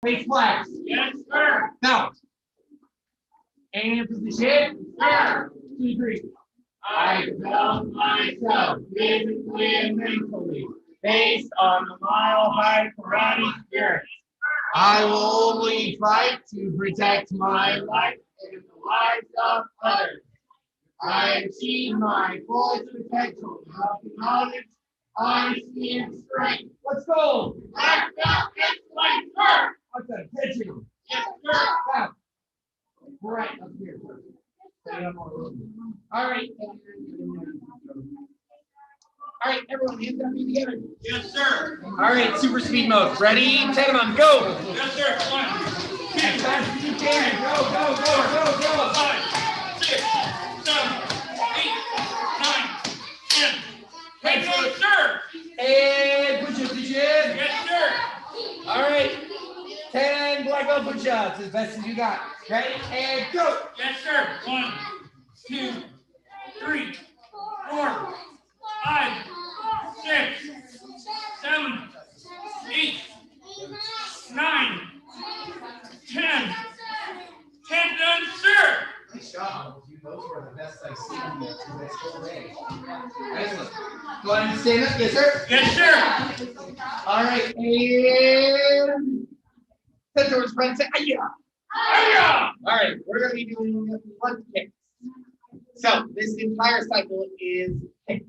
Face flags. Yes, sir. Now, and position. Sir. 2, 3. I develop myself physically and mentally based on the mile-high karate spirit. I will only fight to protect My my life. life and the lives of others. I achieve my fullest potential through knowledge, honesty, and strength. Let's go. Black belt excellence, sir. What's that? Attention. Yes, sir. Down. Right up here. All right. All right, everyone, hands up together. Yes, sir. All right, super speed mode. Ready? 10 of them. Go. Yes, sir. 1, As fast as you can. Go, go, go, go, go. 5, 6, 7, 8, 9, 10. Excellent, sir. And push-ups, push-ups. Yes, sir. All right. 10 black belt push-ups, as best as you got. Ready? And go. Yes, sir. 1, 2, 3, 4, 5, 6, 7, 8, 9, 10. 10 done, sir. Nice job. You both were the best I've seen you this whole day. Excellent. Go ahead and stand up. Yes, sir. Yes, sir. All right. And sit towards front and say, "Aya." Hiya! All right. We're going to be doing front kicks. So this entire cycle is kicks,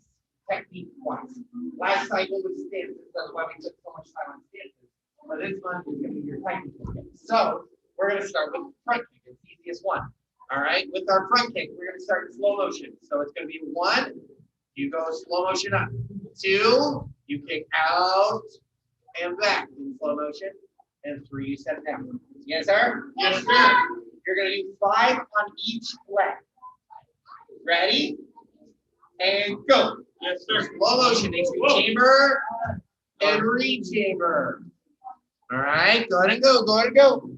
technique-wise. Last cycle was stances. That's why we took so much time on stances. But this one is going to be your technical kicks. So we're going to start with front kick. It's the easiest one. All right. With our front kick, we're going to start in slow motion. So it's going to be 1, you go slow motion up. 2, you kick out and back in slow motion. And 3, you set it down. Yes, sir? Yes, sir. You're going to do 5 on each leg. Ready? And go. Yes, sir. Slow motion into Whoa. chamber and re-chamber. All right. Go ahead and go. Go ahead and go.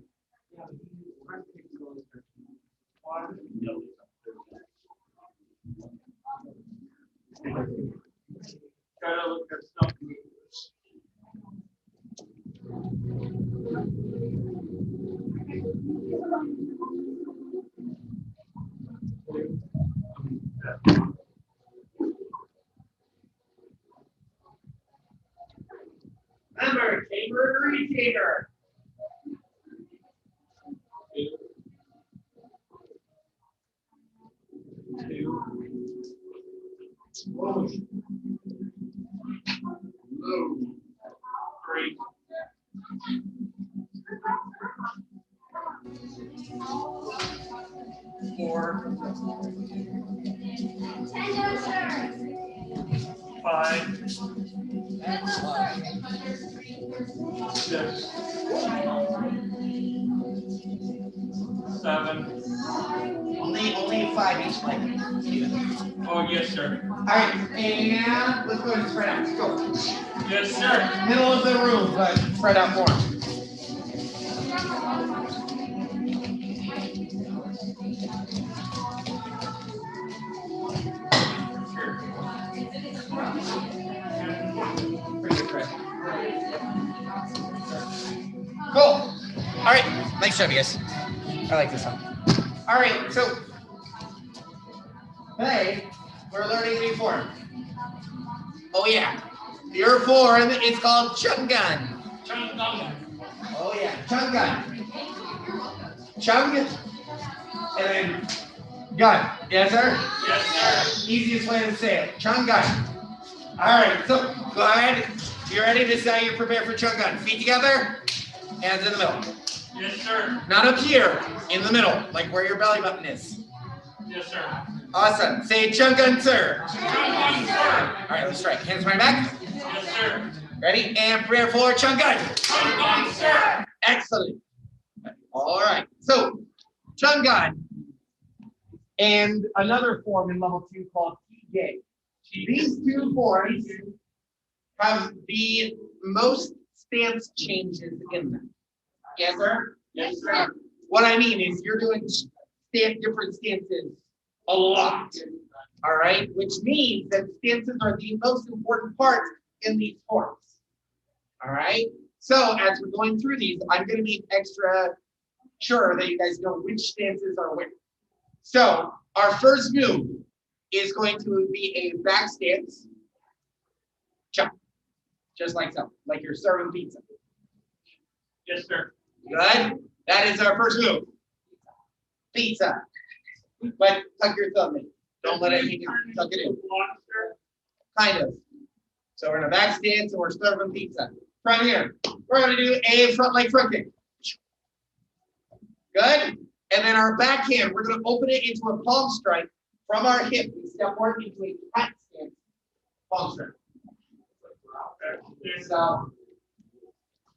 Gotta look at something. Remember, chamber and re-chamber. Whoa. 3. 4. 5. 6. 7. Only 5 each leg. Oh, yes, sir. All right, and let's go ahead and spread out. Let's go. Yes, sir. Middle of the room, but spread out more. Cool. All right, nice job, you guys. I like this one. All right, so today we're learning a new form. Oh yeah, your form is called Chungan. Oh yeah, Chungan. Chung and then gun. Yes, sir? Yes, sir. Easiest way to say it. Chungan. All right, so go ahead. You ready to say you're prepared for Chungan? Feet together, hands in the middle. Yes, sir. Not up here, in the middle, like where your belly button is. Yes, sir. Awesome. Say Chungan, sir. Chungan, sir. All right, let's try. Hands behind back. Yes, sir. Ready? And prepare for Chungan. Chungan, sir. Excellent. All right. So, Chungan and another form in level 2 called Tige. These two forms have the most stance changes in them. Yes, sir? Yes, sir. What I mean is you're doing different stances a lot. All right? Which means that stances are the most important part in these forms. All right? So as we're going through these, I'm going to make extra sure that you guys know which stances are where. So our first move is going to be a back stance. Chop. Just like so, like you're serving pizza. Yes, sir. Good. That is our first move. Pizza. But tuck your thumb in. Don't let it hang out. Tuck it in. Kind of. So we're in a back stance and we're serving pizza. From here, we're going to do a front leg front kick. Good. And then our backhand, we're going to open it into a palm strike from our hip. We step forward into a cat stance. Palm strike. So,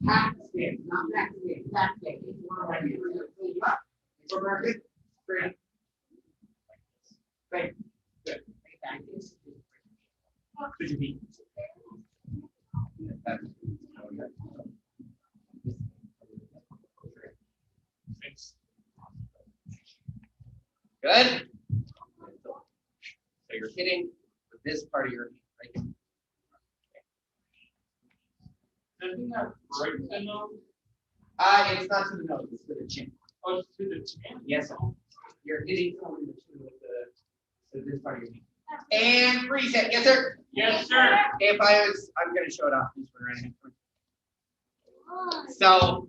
cat stance, not back stance. Cat stance. From our hip, straight up. Great. Good. Could you be? Good. So you're hitting with this part of your hand, right? Doesn't that break the nose? It's not to the nose, it's to the chin. Oh, it's to the chin? Yes, sir. You're hitting someone in the chin with this part of your hand. And reset. Yes, sir. Yes, sir. I'm going to show it off this one right here. So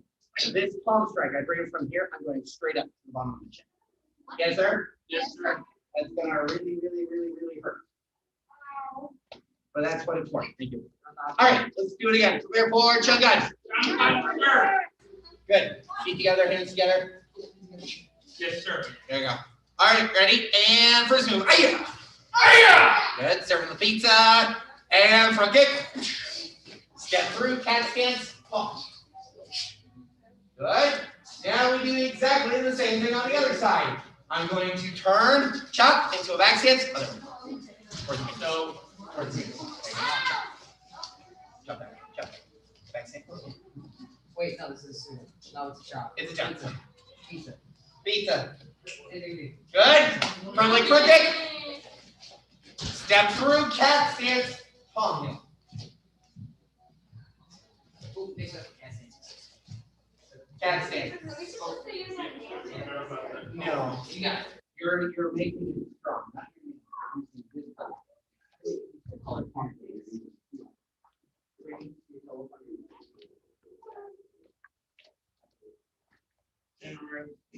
this palm strike, I bring it from here. I'm going straight up to the bottom of the chin. Yes, sir. Yes, sir. That's going to really, really, really, really hurt. But that's what it's for. Thank you. All right, let's do it again. Come here forward, chug guys. Good. Feet together, hands together. Yes, sir. There you go. All right, ready? And first move. Aya! Aya! Good. Serving the pizza. And front kick. Step through, cat stance. Palm. Good. Now we do exactly the same thing on the other side. I'm going to turn, chop into a back stance. Other one. So, towards you. Chop back. Chop. Back stance. Wait, no, it's a chop. It's a chop. Pizza. Pizza. Good. Front leg front kick. Step through, cat stance. Palm hit. Cat stance. No, You got it. you're making it strong. Not using this part. Call it palm.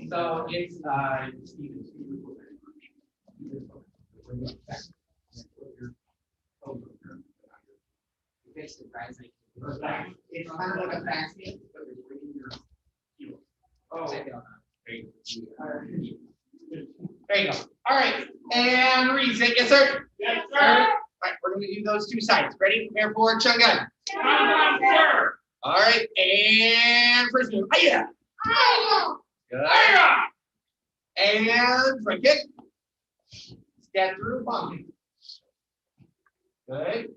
So it's it's kind of like a back stance, but you're bringing your heel. Oh. There you go. All right, and reset. Yes, sir. Yes, All right, we're going to do those two sides. Ready? Prepare for chug gun. sir. All right, and first move. Hiya. Good. And front kick. Step through, palm kick. Good.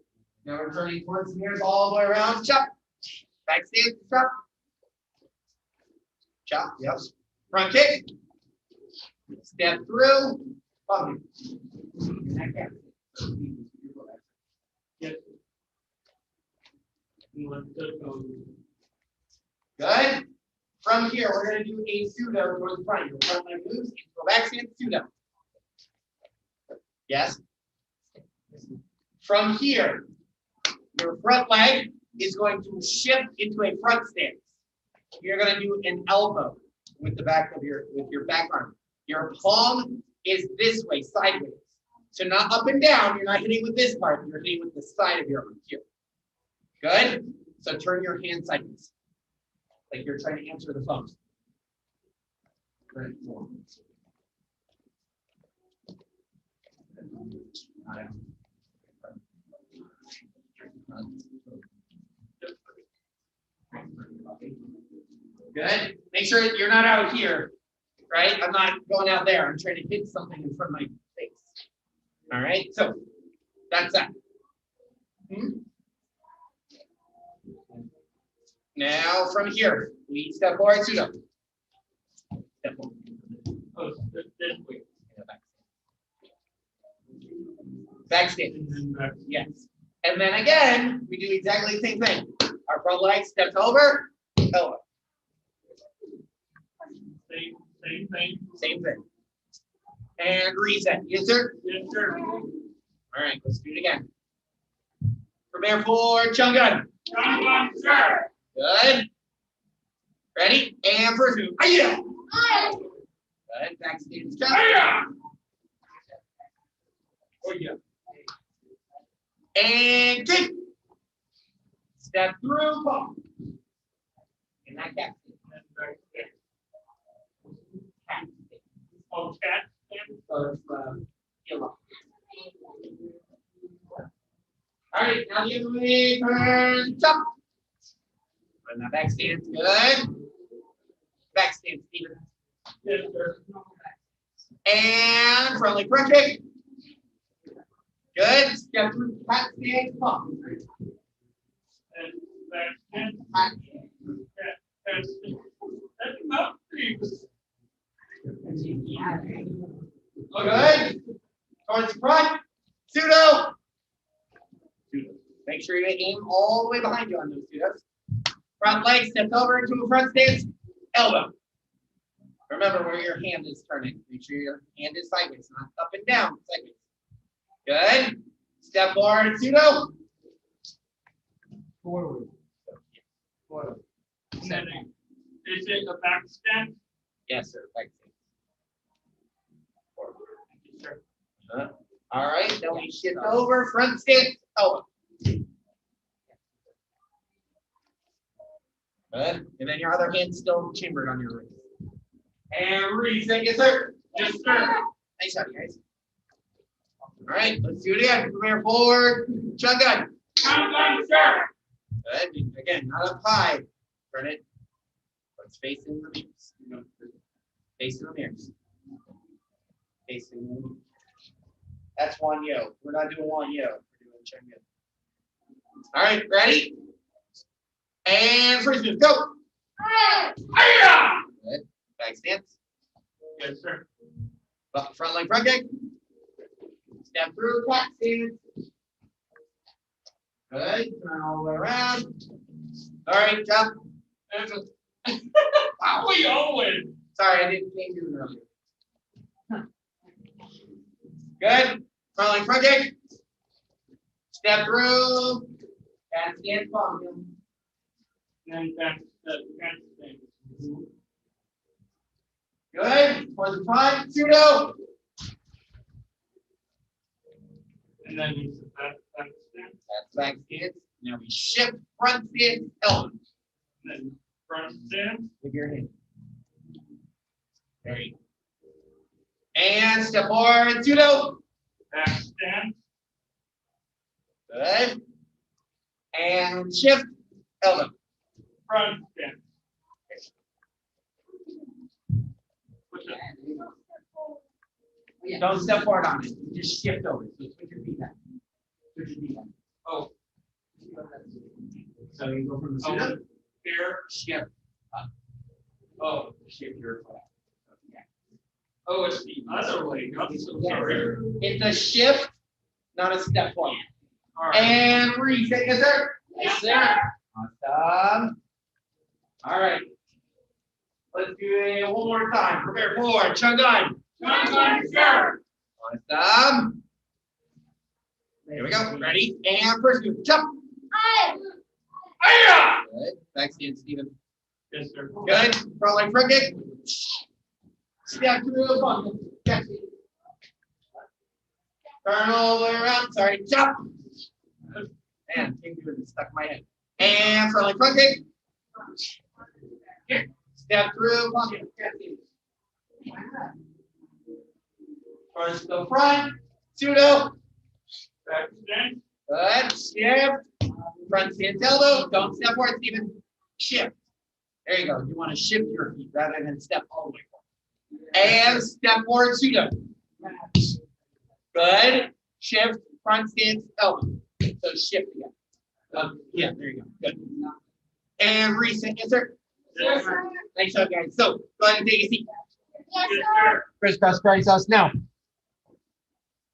Now we're turning towards the mirrors all the way around. Chop. Back stance. Chop. Chop. Yep. Front kick. Step through. Palm kick. Yes. Good. From here, we're going to do a pseudo towards the front. Your front leg moves into a back stance pseudo. Yes. From here, your front leg is going to shift into a front stance. You're going to do an elbow with the back of your back arm. Your palm is this way, sideways. So not up and down. You're not hitting with this part. You're hitting with the side of your arm here. Good. So turn your hand sideways, like you're trying to answer the phone. Good. Make sure that you're not out here, right? I'm not going out there. I'm trying to hit something in front of my face. All right. So that's that. Now from here, we step forward, pseudo. Step forward. Oh, this way. Back stance. Yes. And then again, we do exactly the same thing. Our front leg steps over, elbow. Same thing. Same thing. And reset. Yes, sir? Yes, sir. All right, let's do it again. Prepare for Chungun. Chungun, sir. Good. Ready? And first move. Hiya! Good. Back stance jump. Hiya! Oh, yeah. And kick. Step through, pump. And that cat. Cat. Oh, cat. Of yellow. All right, now the other way, turn, jump. And that back stance, good. Back stance, Steven. Yes, sir. And front leg front kick. Good. Step through cat stance, pump. And back and Cat. that's enough, please. Good. Towards the front. Pseudo. Make sure you aim all the way behind you on those pseudos. Front leg steps over into a front stance. Elbow. Remember where your hand is turning. Make sure your hand is sideways, not up and down. Sideways. Good. Step forward, pseudo. Forward. Forward. And then, is it a back step? Yes, sir. Back stance. Forward. Sure. All right. Then we shift over. Front stance. Elbow. Good. And then your other hand still chambered on your wrist. And reset. Yes, sir. Yes, sir. Nice shot, guys. All right, let's do it again. Prepare forward. Chungun. Chungun, sir. Good. Again, not up high. Turn it. Let's face in the mirrors. Face in the mirrors. Facing. That's one yo. We're not doing one yo. We're doing Chungun. All right, ready? And first move, go. Hiya! Good. Back stance. Yes, sir. Front leg front kick. Step through, cat stance. Good. Turn all the way around. All right, jump. How we always? Sorry, I didn't change it earlier. Good. Front leg front kick. Step through. Cat stance, palm. And that's the cat thing. Good. For the front, pseudo. And then it's back step. That's back stance. Now we shift front stance, elbow. And then front step. With your hand. There you go. And step forward, pseudo. Back step. Good. And shift, elbow. Front step. Push it. Don't step forward on it. Just shift over. So switch your feet back. Switch your feet back. Oh, So you go from the oh, pseudo, here. shift up. Oh, Shift your foot. Yeah. oh, it's the other way. I'm so sorry. It's a shift, not a step forward. All right. And reset, yes, sir. Yes, sir. Awesome. All right. Let's do it one more time. Prepare for Chungun. Chungun, sir. Awesome. Here we go. Ready? And first move. Jump. Hiya! Good. Back stance, Steven. Yes, sir. Good. Front leg front kick. Step through the bundle. Catch it. Turn all the way around. Sorry. Jump. Man, can't do it. It's stuck in my head. And front leg front kick. Here. Step through bundle. Catch it. First the front. Pseudo. Back step. Good. Shift. Front stance elbow. Don't step forward, Steven. Shift. There you go. You want to shift your feet rather than step all the way forward. And step forward, pseudo. Good. Shift. Front stance elbow. So shift again. Yeah, there you go. Good. And reset. Yes, sir. Yes, sir. Nice job, guys. So go ahead and take a seat. Yes, sir. Crisscross karate sauce. Now,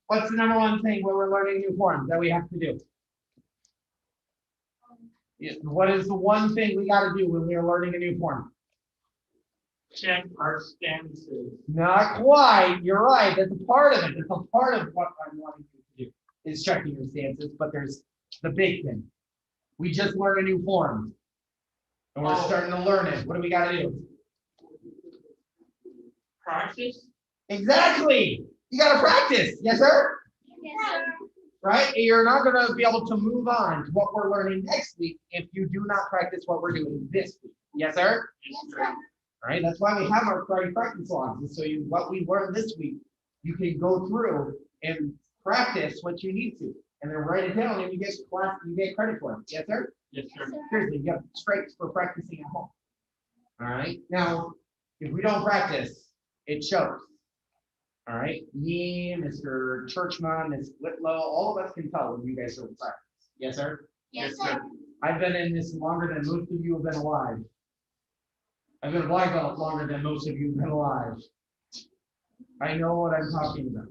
what's the number one thing when we're learning new forms that we have to do? What is the one thing we got to do when we are learning a new form? Check our stances. Not quite. You're right. That's a part of it. That's a part of what I'm wanting you to do is checking your stances. But there's the big thing. We just learned a new form, and we're starting to learn it. What do we got to do? Practice. Exactly. You got to practice. Yes, sir. Yes, sir. Right? You're not going to be able to move on to what we're learning next week if you do not practice what we're doing this week. Yes, sir. Yes, sir. All right. That's why we have our Friday practice logs. And so what we learned this week, you can go through and practice what you need to, and then write it down, and you get credit for it. Yes, sir. Yes, sir. Seriously, you have strikes for practicing at home. All right. Now, if we don't practice, it shows. All right. Me, Mr. Churchman, Ms. Whitlow, all of us can tell when you guys don't practice. Yes, sir. Yes, sir. I've been in this longer than most of you have been alive. I've been a black belt longer than most of you have been alive. I know what I'm talking about.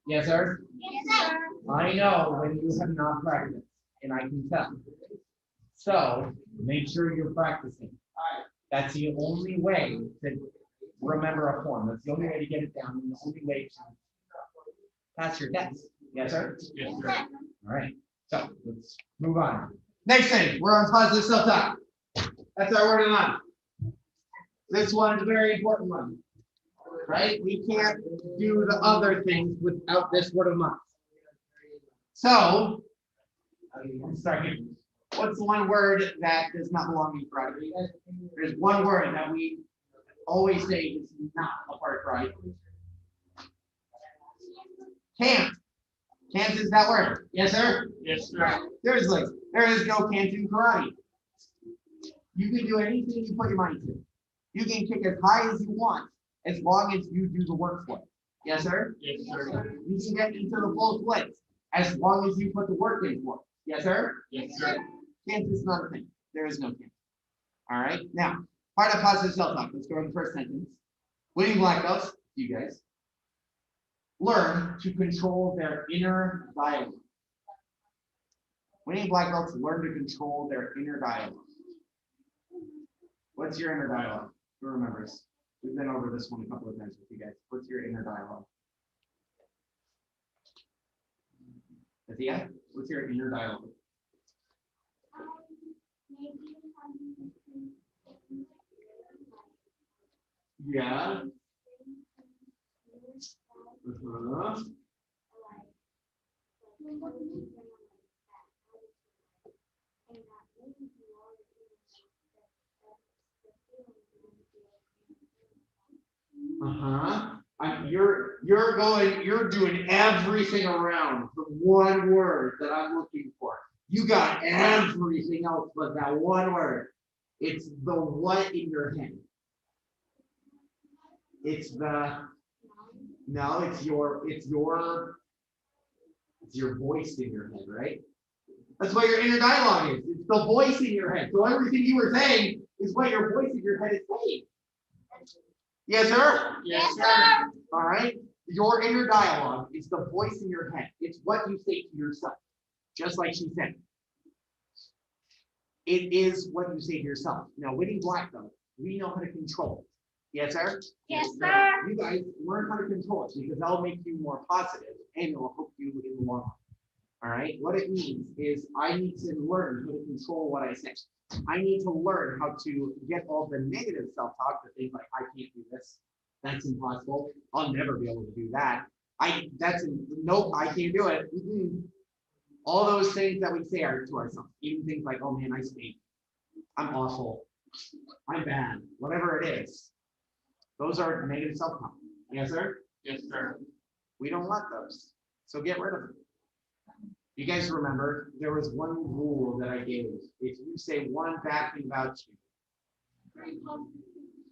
Yes, sir. Yes, sir. I know when you have not practiced, and I can tell. So make sure you're practicing. That's the only way to remember a form. That's the only way to get it down, and the only way to pass your test. Yes, sir? Yes, sir. All right. So let's move on. Next thing, we're on positive self-talk. That's our word of the month. This one is a very important one. Right? We can't do the other things without this word of the month. So, let's start here. What's the one word that does not belong in Friday? There's one word that we always say is not a part of Friday. Can't. Can't is that word. Yes, sir? Yes, sir. There is no can't in karate. You can do anything you put your mind to. You can kick as high as you want, as long as you do the work for it. Yes, sir? Yes, sir. You can get into the full splits, as long as you put the work in for it. Yes, sir? Yes, sir. Can't is not a thing. There is no can't. All right. Now, part of positive self-talk. Let's go to the first sentence. Winning black belts, you guys, learn to control their inner dialogue. Winning black belts learn to control their inner dialogue. What's your inner dialogue? Who remembers? We've been over this one a couple of times with you guys. What's your inner dialogue? Athea, what's your inner dialogue? Yeah. Uh-huh. Uh-huh. You're doing everything around the one word that I'm looking for. You got everything else but that one word. It's the what in your head. It's your voice in your head, right? That's what your inner dialogue is. It's the voice in your head. So everything you were saying is what your voice in your head is saying. Yes, sir? Yes, sir. All right. Your inner dialogue is the voice in your head. It's what you say to yourself. Just like she said. It is what you say to yourself. Now, winning black belt, we know how to control it. Yes, sir? Yes, sir. You guys learn how to control it because that'll make you more positive and it will help you in the long run. All right. What it means is I need to learn how to control what I say. I need to learn how to get all the negative self-talk, the things like I can't do this. That's impossible. I'll never be able to do that. Nope, I can't do it. All those things that we say are to ourselves. Even things like, oh man, I stink. I'm awful. I'm bad. Whatever it is. Those are negative self-talk. Yes, sir? Yes, sir. We don't want those. So get rid of them. You guys remember, there was one rule that I gave. If you say one bad thing about you,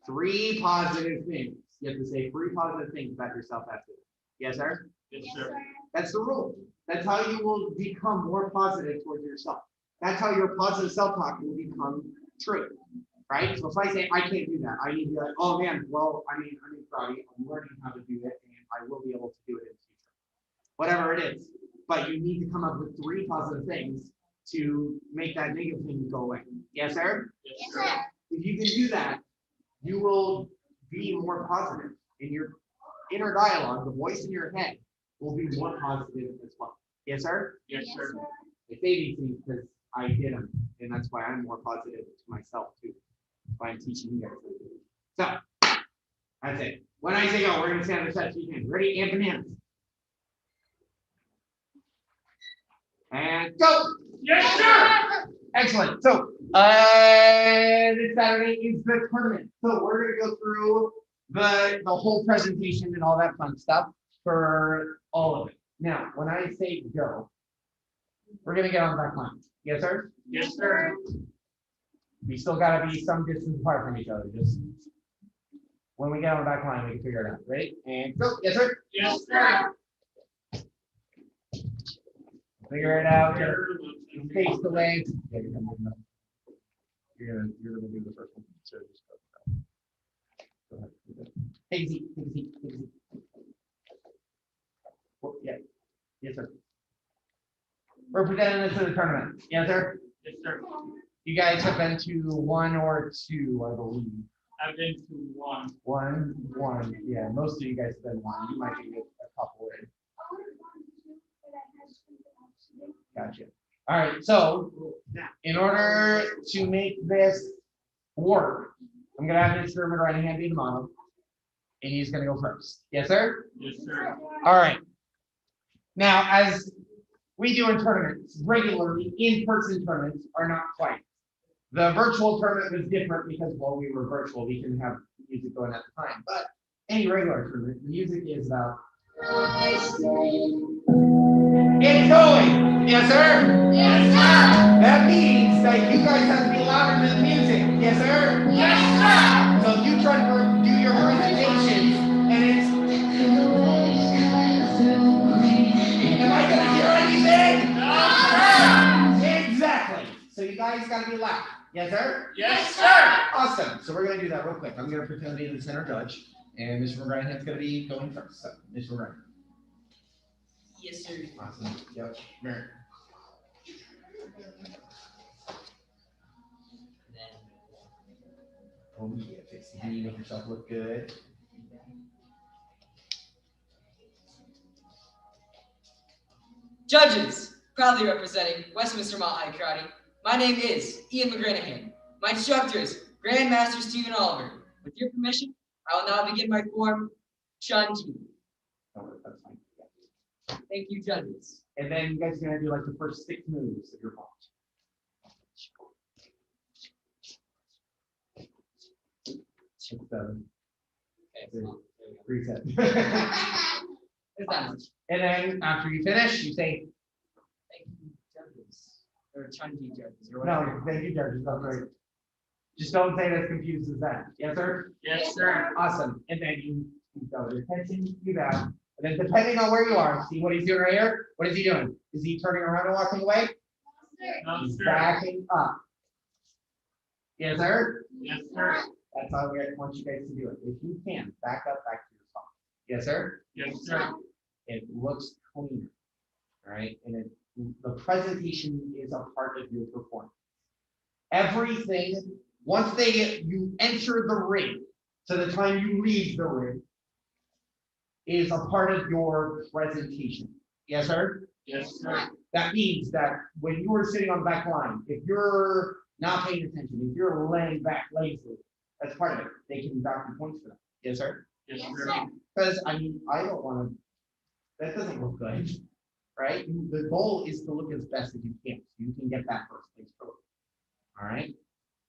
3 positive things. You have to say 3 positive things about yourself after. Yes, sir? Yes, sir. That's the rule. That's how you will become more positive towards yourself. That's how your positive self-talk will become true. Right? So if I say I can't do that, I need to be like, oh man, well, I'm proud of you. I'm learning how to do it and I will be able to do it in the future. Whatever it is. But you need to come up with 3 positive things to make that negative thing go away. Yes, sir? Yes, sir. If you can do that, you will be more positive in your inner dialogue. The voice in your head will be more positive as well. Yes, sir? Yes, sir. I say these things because I did them, and that's why I'm more positive to myself too. That's why I'm teaching you guys. So that's it. When I say go, we're gonna stand on the side. Ready? And bananas. And go. Yes, sir. Excellent. So this Saturday is the tournament. So we're gonna go through the whole presentation and all that fun stuff for all of it. Now, when I say go, we're gonna get on the back line. Yes, sir? Yes, sir. We still gotta be some distance apart from each other. Just when we get on the back line, we can figure it out. Ready? And go. Yes, sir? Yes, sir. Figure it out. Just face the way. Yeah, you're gonna do the first one. So just go ahead. Take a seat. Take a seat. Take a seat. Oh, yeah. Yes, sir. We're presenting this in the tournament. Yes, sir? Yes, sir. You guys have been to one or two, I believe. I've been to one. One. Yeah, most of you guys have been one. You might be a couple in. Gotcha. All right, so in order to make this work, I'm gonna have Mr. McGranahan be the model, and he's gonna go first. Yes, sir? Yes, sir. All right. Now, as we do in tournaments, regularly, in-person tournaments are not quite. The virtual tournament was different because while we were virtual, we can have music going at the time. But any regular tournament, the music is about. It's going. Yes, sir? Yes, sir. That means that you guys have to be louder than the music. Yes, sir? Yes, sir. So if you try to do your presentation and it's. Am I gonna hear anything? No, Exactly. So you guys gotta be loud. Yes, sir? Yes, sir. Awesome. So we're gonna do that real quick. I'm gonna pretend to be the center judge, and Mr. McGranahan's gonna be going first. So, Mr. McGranahan. Yes, sir. Awesome. Yep. Mary. Oh yeah, fix the knee, make yourself look good. Judges, proudly representing Westminster Mile High Karate, my name is Ian McGranahan. My instructors, Grandmaster Stephen Oliver. With your permission, I will now begin my form, Chun-Ji. Oh, that's fine. Thank you, judges. And then you guys are gonna do like the first 6 moves of your watch. 6, 7, Okay, reset. There's that much. And then after you finish, you say, Thank you, judges. Or Chun-Ji judges, or whatever. no, thank you, judges. That's right. Just don't say that's confused as that. Yes, sir? Yes, sir. Awesome. And then you go your attention, you down. And then depending on where you are, see what he's doing right here? What is he doing? Is he turning around and walking away? No, He's sir. backing up. Yes, sir? Yes, sir. That's how we want you guys to do it. If you can, back up, back to your spot. Yes, sir? Yes, sir. It looks cleaner. All right. And the presentation is a part of your performance. Everything, once you enter the ring to the time you leave the ring, is a part of your presentation. Yes, sir? Yes, sir. That means that when you are sitting on the back line, if you're not paying attention, if you're laying back lazily, that's part of it. They can dock your points for that. Yes, sir? Yes, Yes, sir. sir. Because I mean, I don't want to. That doesn't look good, right? The goal is to look as best as you can, so you can get that first place trophy. All right.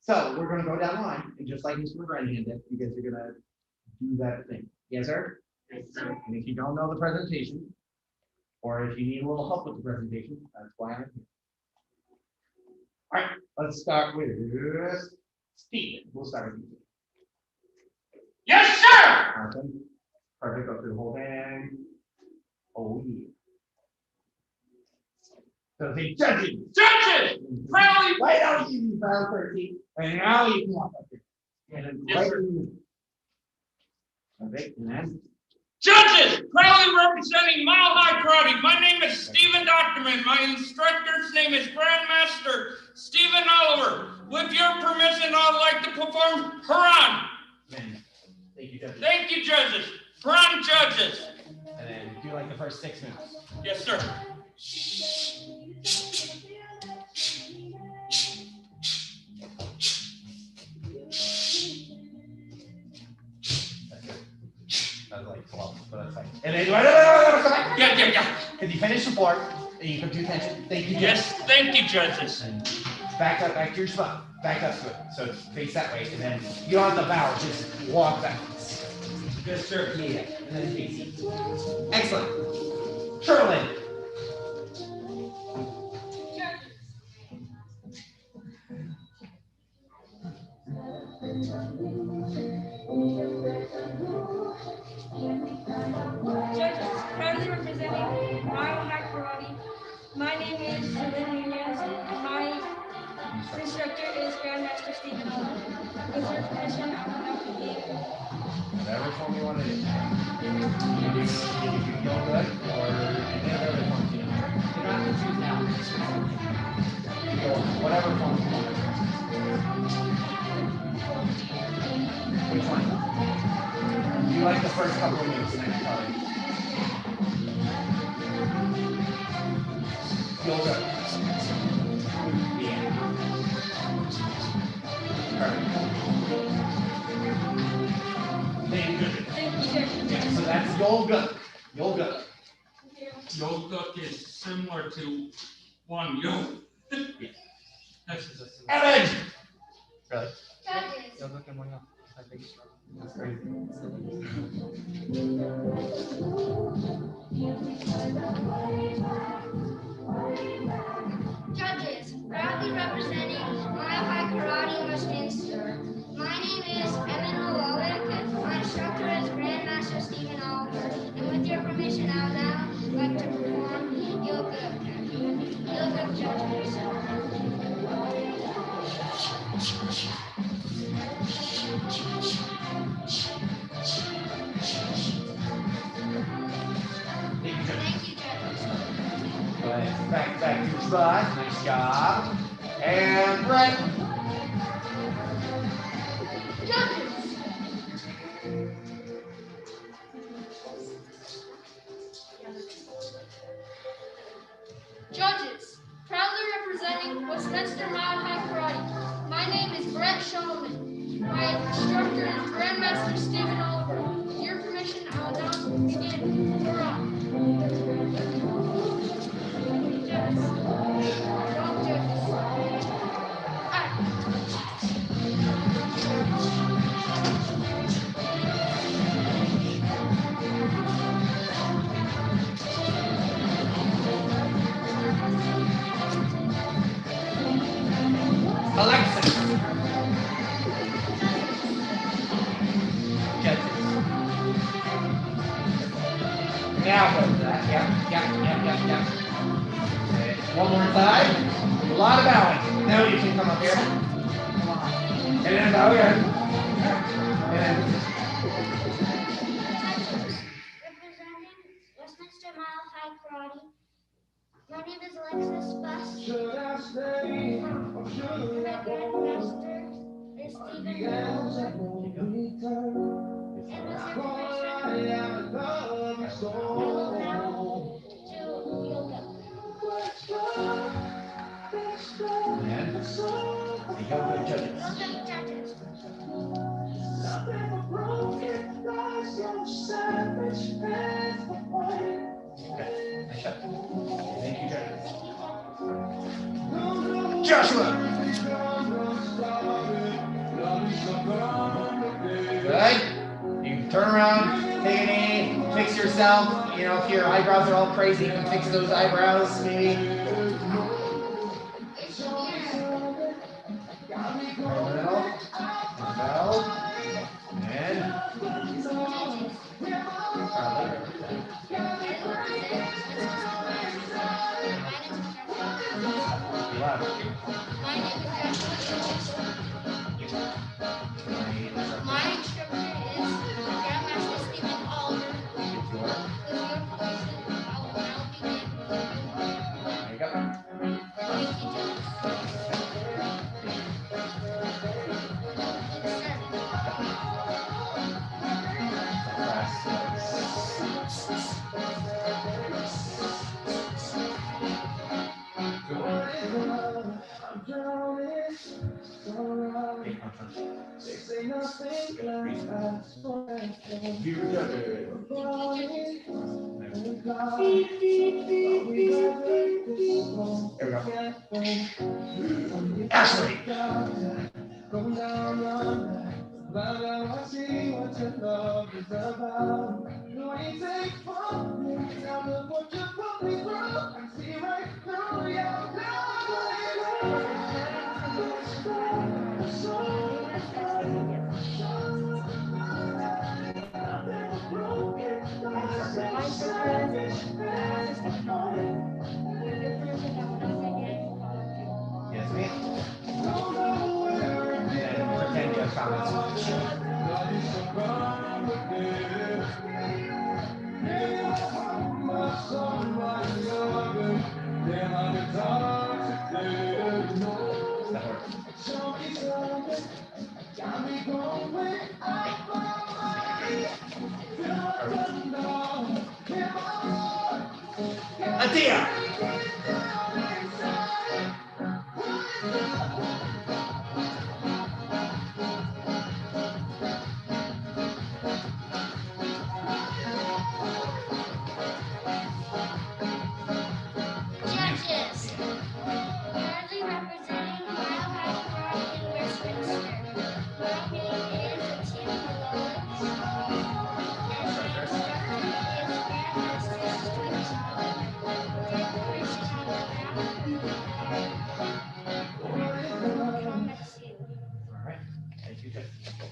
So we're going to go down the line, and just like Mr. McGranahan did, you guys are going to do that thing. Yes, sir? Yes, sir. And if you don't know the presentation, or if you need a little help with the presentation, that's why I'm here. All right, let's start with Steve. We'll start with you. Yes, sir. Awesome. Perfect. Go through the whole thing. Oh, yeah. So say judges. Judges, proudly. Why don't you use round 13? And now you can walk up here. And then Yes, right sir. in the middle. Perfect. And then Judges, proudly representing Mile High Karate. My name is Stephen Doctorman. My instructor's name is Grandmaster Stephen Oliver. With your permission, I'd like to perform Haran. Thank you, judges. Thank you, judges. Haran, judges. And then do like the first 6 moves. Yes, sir. That's good. That was like 12, but that's fine. And then, come back. Yeah. Because you finish the floor, and you come to attention. Thank you, judges. Yes, thank you, judges. And back up, back to your spot. Back up to it. So face that way, and then you don't have to bow, just walk backwards. Yes, sir. Yeah, and then face it. Excellent. Sherlin. Judges, proudly representing Mile High Karate. My name is Lynn Nunez. My instructor is Grandmaster Stephen Oliver. With your permission, I will now begin. Whatever form you want to do. You feel good, or any other form you want. You don't have to choose now. Whatever form you want. Which one? You like the first couple of moves, next color. Feel good. Yeah. Perfect. Thank you. Thank you, Judges. Yeah, so that's yoga. Yoga. Yoga is similar to one yoga. Yes. That's Evan! Really? Judges. Yoga can one up. I think it's wrong. That's crazy. Judges, proudly representing Mile High Karate Westminster. My name is Evan Llewellyn. My instructor is Grandmaster Stephen Oliver. And with your permission, I would now like to perform yoga. Yoga, judges. Thank you, judges. Go ahead. Back to your spot. Nice job. And Brett. Judges. Judges, proudly representing Westminster Mile High Karate. My name is Brett Shulman. My instructor is Grandmaster Stephen Oliver. With your permission, I will now begin. Hurrah! Judges. Wrong judges. Alexa. Judges. Now go to that. Yep. Okay, one more time. A lot of bowing. Now you can come up here. Come on. And then bow again. And then Representing Westminster Mile High Karate. My name is Alexis Best. My grandmaster is Stephen Oliver. And with your permission, I will now do yoga. and the yoga judges. Yoga judges. Okay, nice job. Thank you, judges. Joshua. Good. You can turn around, take a knee, fix yourself. You know, if your eyebrows are all crazy, you can fix those eyebrows, maybe. Middle. And My instructor is Grandmaster Stephen Oliver. Ashley. Yes, ma'am. And pretend you have comments. That works. Adia. Judges. Currently representing Mile High Karate in Westminster. My name is Tim Mullins, and my instructor is Grandmaster Stephen Oliver. With your permission, I will now come at you. All right. Thank you, Jeff. Judges.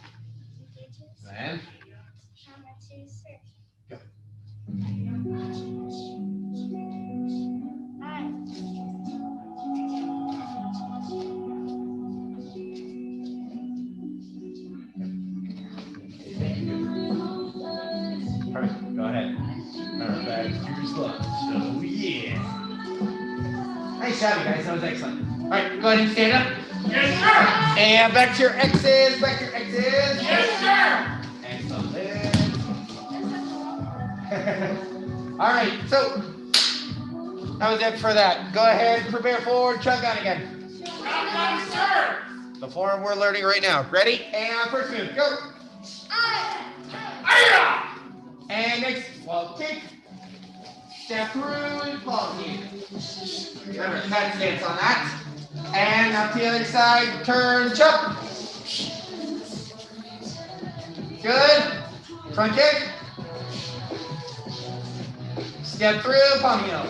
And Come at you, sir. go. Hi. Thank you. Perfect. Go ahead. Perfect. Here's love. So yeah. Nice job, you guys. That was excellent. All right, go ahead and stand up. Yes, sir. And back to your X's. Back to your X's. Yes, sir. Excellent. All right, so that was it for that. Go ahead, prepare for chug gun again. Shotgun, sir. The form we're learning right now. Ready? And first move, go. Aya! And next, well, kick. Step through and palm here. Remember, cat stance on that. And up to the other side, turn, chop. Good. Front kick. Step through, palm heel.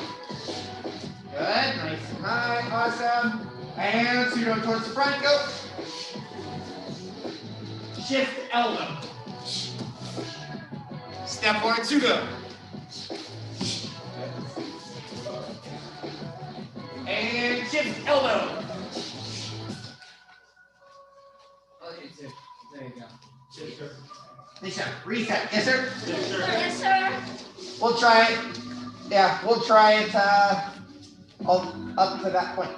Good, nice and high, awesome. And pseudo towards the front, go. Shift elbow. Step forward, pseudo. And shift elbow. There you go. Nice job. Reset. Yes, sir? Yes, sir. We'll try it. Yeah, we'll try it all up to that point.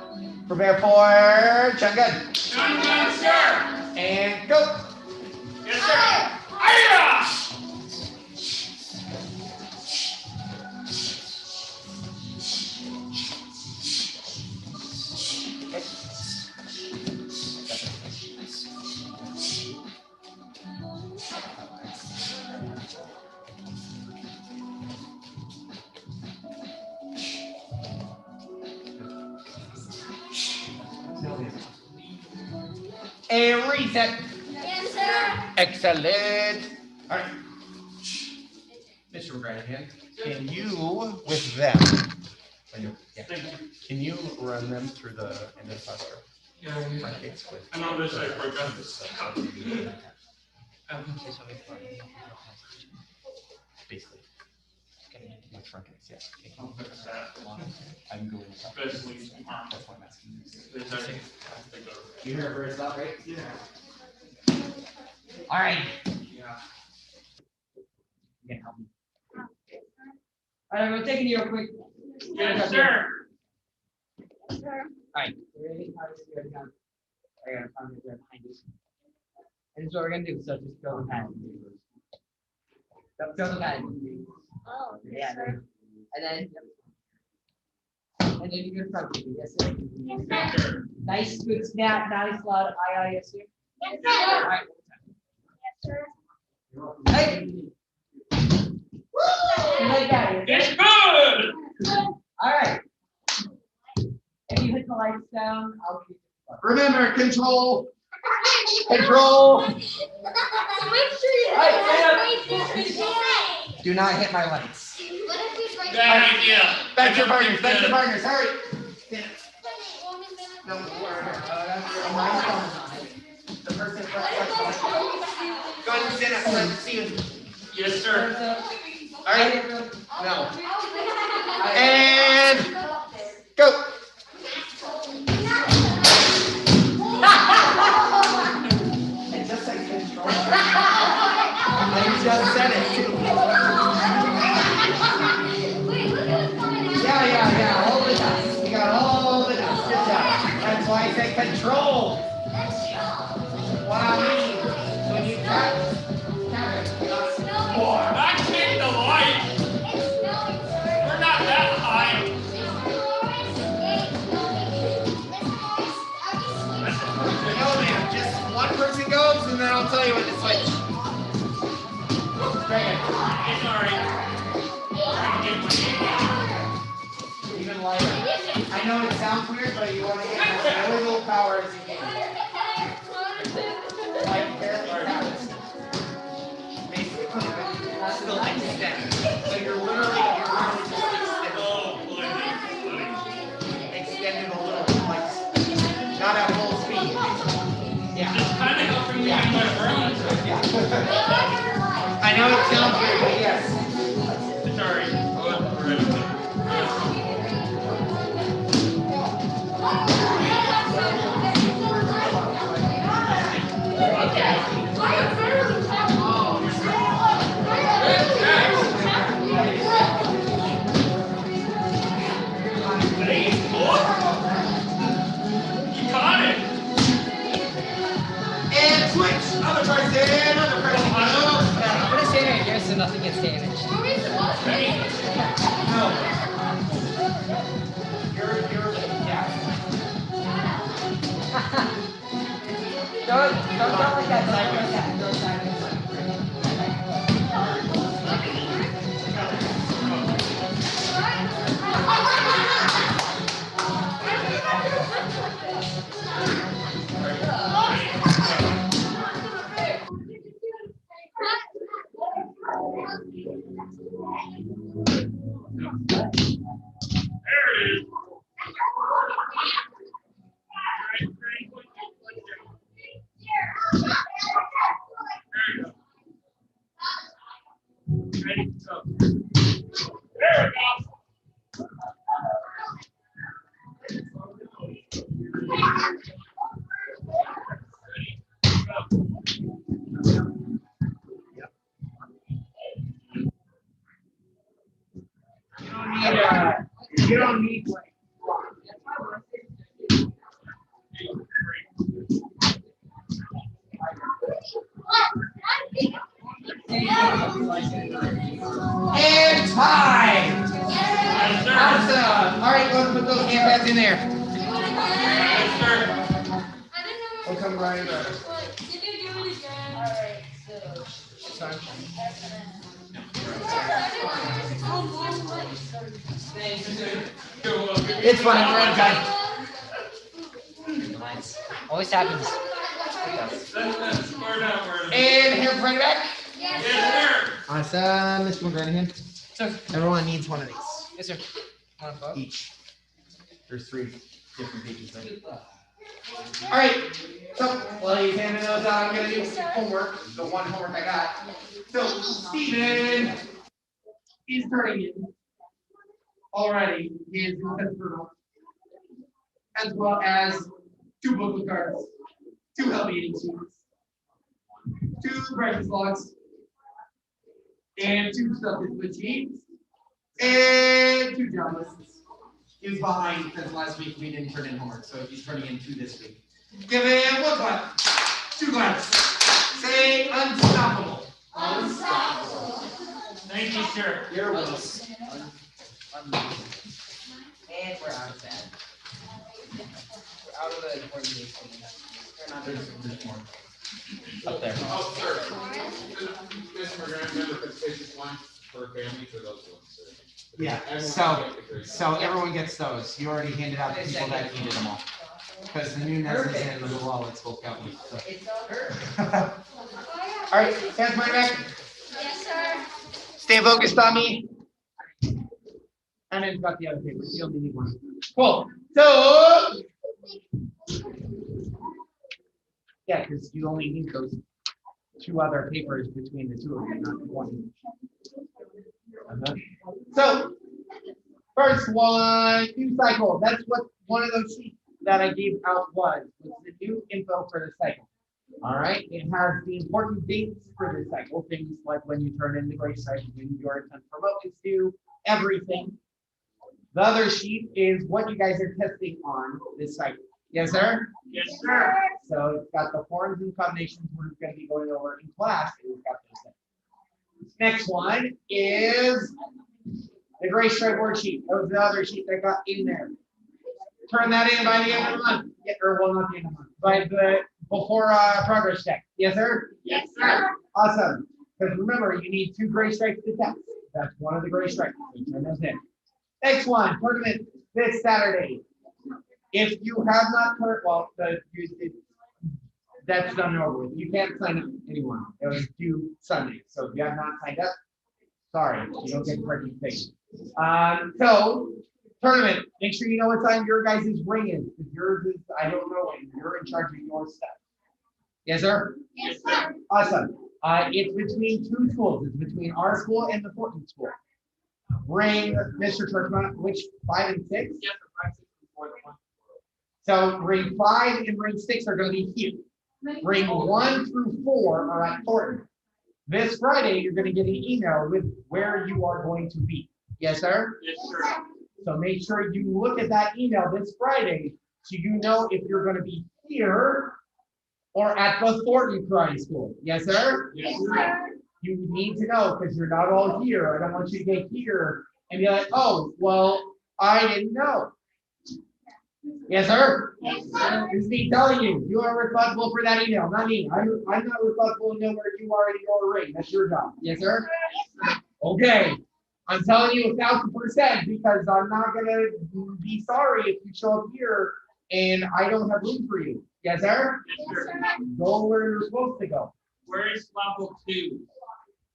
Prepare for chug gun. Shotgun, sir. And go. Yes, sir. Aya! And reset. Yes, sir. Excellent. All right. Mr. Branahan, can you, with them, yeah, can you run them through the end of the posture? Yeah, Front kicks with. I know this, I forgot this. Basically. Like front kicks, yeah. Okay. I'll fix that. I'm going. Especially tomorrow. That's why I'm asking. This, I think, You heard it first up, right? yeah. All right. Yeah. You can help me. All right, we're taking you real quick. Yes, sir. All right. Ready? How does it go down? I got a pound right there behind you. And this is what we're gonna do. So just go and pass. Don't look at it. Oh, Yeah. And then you go front. Yes, sir. Yes, sir. Nice, good snap, nice, loud. Aye, yes, sir. Yes, sir. All right. Yes, sir. Hey. You like that? It's good. All right. If you hit the lights down, I'll keep it. Remember, control. Control. Make sure you Do not hit my lights. Bad idea. Back to your partners. Back to your partners. Hurry. No, mine's on. The person. Go ahead and stand up. Let's see you. Yes, sir. All right. No. And go. And just like control. I just said it. Yeah. Hold the dust. You got all the dust. Good job. That's why I said control. What I mean when you tap it. More. I take the light. We're not that high. No, ma'am. Just one person goes, and then I'll tell you when to switch. Dragon. It's all right. Even lighter. I know it sounds weird, but you want to get as little power as you can. Like barely tap it. Basically, that's the extent. So you're literally just Oh, boy. extending a little, like not at full speed. Yeah. It's kind of helping me in my brain. I know it sounds weird, but yes. It's all right. We're ready. You caught it. And switch. Other person. Other person. I'm gonna stay right here so nothing gets damaged. No. You're yeah. Don't like that side. Go side. There it is. Ready, go. There we go. You don't need like. And time. Yes, sir. Awesome. All right, go ahead and put those handbags in there. Yes, sir. We'll come right back. It's fine. It's fine. We're out of time. Always happens. Square down, word. And hands right back. Yes, sir. Awesome, Mr. McGranahan. Sir. Everyone needs one of these. Yes, sir. Want a photo? Each. There's 3 different pages there. All right. So while he's handing those out, I'm gonna do some homework. The one homework I got. So Steven is turning in already his journal, as well as 2 booklet cards, 2 healthy eating sheets, 2 breakfast logs, and 2 stuffed with cheese, and 2 job lists. He was behind because last week we didn't turn in homework, so he's turning in 2 this week. Give him 1 clap, 2 claps. Say unstoppable. Unstoppable. Thank you, sir. You're welcome. And we're out of that. We're out of the coordination. Turn on the- Up there. Oh, sir. Mr. McGrath, member participation one for family for those ones, sir. Yeah, so everyone gets those. You already handed out to people that needed them all. Because the new nest is in the little wallet spoke out with. So. It's all her. All right, hands my back. Yes, sir. Stay focused on me. And then got the other paper. You only need one. Cool. So, yeah, because you only need those 2 other papers between the 2 of you, not one. So, first one, new cycle. That's what one of those sheets that I gave out was the new info for the cycle. All right, it has the important dates for the cycle, things like when you turn in the gray stripe, when your attempt promote is due, everything. The other sheet is what you guys are testing on this cycle. Yes, sir? Yes, sir. So it's got the forms and combinations we're going to be going over in class. And it's got those things. Next one is the gray stripe worksheet. That was the other sheet that got in there. Turn that in by the end of the month. Yeah, or well, not the end of the month, but before progress check. Yes, sir? Yes, sir. Awesome. Because remember, you need 2 gray stripes to test. That's one of the gray stripes. So turn those in. Next one, tournament this Saturday. If you have not turned, well, that's done and over with. You can't sign up anyone. It was due Sunday. So if you have not signed up, sorry, you don't get participation. So tournament, make sure you know what time your guys' ring is. Because yours is, I don't know when. You're in charge of your stuff. Yes, sir? Yes, sir. Awesome. It's between 2 schools. It's between our school and the Fortin school. Ring, Mr. Churchman, which 5 and 6? Yes, sir. 5, 6, and 4, 1. So ring 5 and ring 6 are going to be here. Ring 1 through 4 are at Thornton. This Friday, you're going to get an email with where you are going to be. Yes, sir? Yes, sir. So make sure you look at that email this Friday so you know if you're going to be here or at the Thornton Karate School. Yes, sir? Yes, sir. You need to know because you're not all here. I don't want you to get here and be like, oh, well, I didn't know. Yes, sir? Yes, sir. It's me telling you, you are responsible for that email, not me. I'm not responsible to know where you are in your ring. That's your job. Yes, sir? Okay. I'm telling you 1,000% because I'm not gonna be sorry if you show up here and I don't have room for you. Yes, sir? Yes, sir. Go where you're supposed to go. Where is level 2?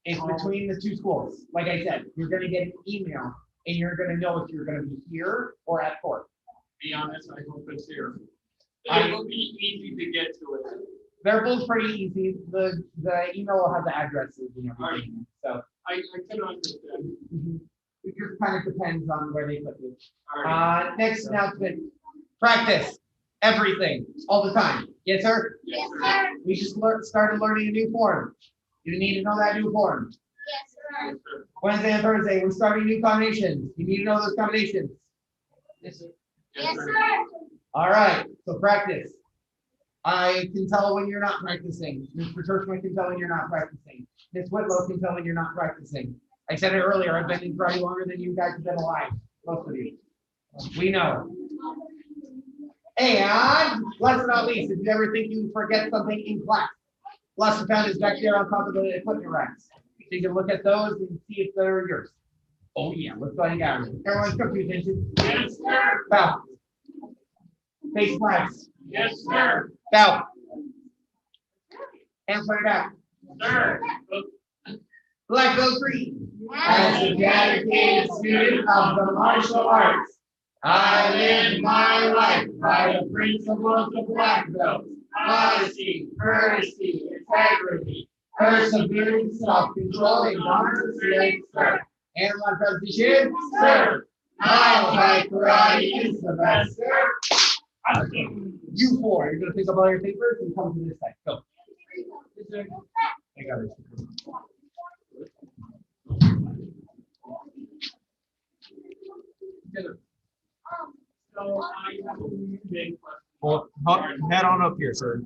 It's between the 2 schools. Like I said, you're gonna get an email and you're gonna know if you're gonna be here or at court. Be honest, I hope it's here. I- It will be easy to get to it. They're both pretty easy. The email will have the addresses and everything. So I can understand. it just kind of depends on where they put you. All right. Next announcement, practice everything all the time. Yes, sir? Yes, sir. We just started learning a new form. You need to know that new form. Yes, sir. Yes, sir. Wednesday and Thursday, we're starting new combinations. You need to know those combinations. Yes, sir. Yes, sir. All right, so practice. I can tell when you're not practicing. Mr. Churchman can tell when you're not practicing. Ms. Whitlow can tell when you're not practicing. I said it earlier, I've been in karate longer than you guys have been alive, most of you. We know. And last but not least, if you ever think you forget something in class, lesson pad is back there on top of the equipment racks. So you can look at those and see if they're yours. Oh yeah, let's go ahead and get it. Everyone's come to attention. Yes, sir. Bow. Face flags. Yes, sir. Bow. Hands on your back. Sir. Black belt green. As a dedicated student of the martial arts, I live my life by the principles of black belt: honesty, courtesy, integrity, perseverance, self-control, and non-restraint. And one presentation, sir. High karate is the best, sir. You 4, you're gonna pick up all your papers and come to this side. Go. I got it. So I have a big question. Well, head on up here, sir.